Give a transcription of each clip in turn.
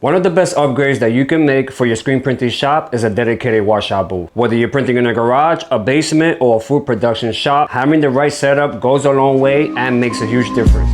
One of the best upgrades that you can make for your screen printing shop is a dedicated washout booth. Whether you're printing in a garage, a basement, or a food production shop, having the right setup goes a long way and makes a huge difference.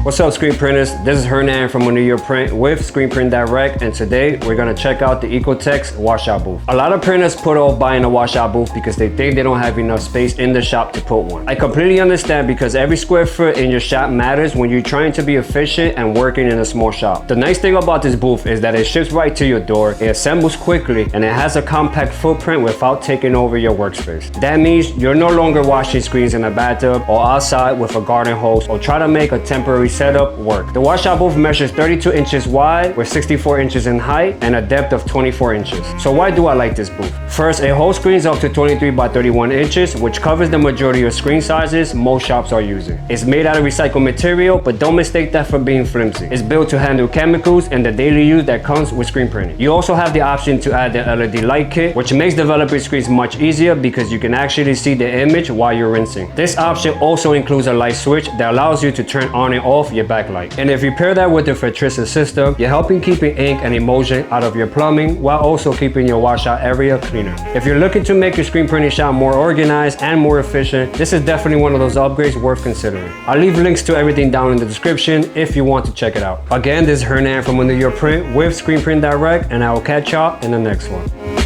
What's up, screen printers? This is Hernan from 𝗦𝗨𝗕𝗦𝗖𝗥𝗜𝗕𝗘 with Screen Print Direct, and today we're gonna check out the 𝗦𝗨𝗕𝗦𝗖𝗥𝗜𝗕𝗘 washout booth. A lot of printers put off buying a washout booth because they think they don't have enough space in the shop to put one. I completely understand, because every square foot in your shop matters when you're trying to be efficient and working in a small shop. The nice thing about this booth is that it ships right to your door, it assembles quickly, and it has a compact footprint without taking over your workspace. That means you're no longer washing screens in a bathtub or outside with a garden hose or try to make a temporary setup work. The washout booth measures 32 inches wide with 64 inches in height and a depth of 24 inches. So why do I like this booth? First, it holds screens up to 23 by 31 inches, which covers the majority of screen sizes most shops are using. It's made out of recycled material, but don't mistake that for being flimsy. It's built to handle chemicals and the daily use that comes with screen printing. You also have the option to add the LED light kit, which makes developer screens much easier because you can actually see the image while you're rinsing. This option also includes a light switch that allows you to turn on and off your backlight. And if you pair that with the 𝗧𝗲𝗓 system, you're helping keeping ink and emulsion out of your plumbing while also keeping your washout area cleaner. If you're looking to make your screen printing shop more organized and more efficient, this is definitely one of those upgrades worth considering. I'll leave links to everything down in the description if you want to check it out. Again, this is Hernan from 𝗦𝗨𝗕𝗦𝗖𝗥𝗜𝗕𝗘 with Screen Print Direct, and I will catch y'all in the next one.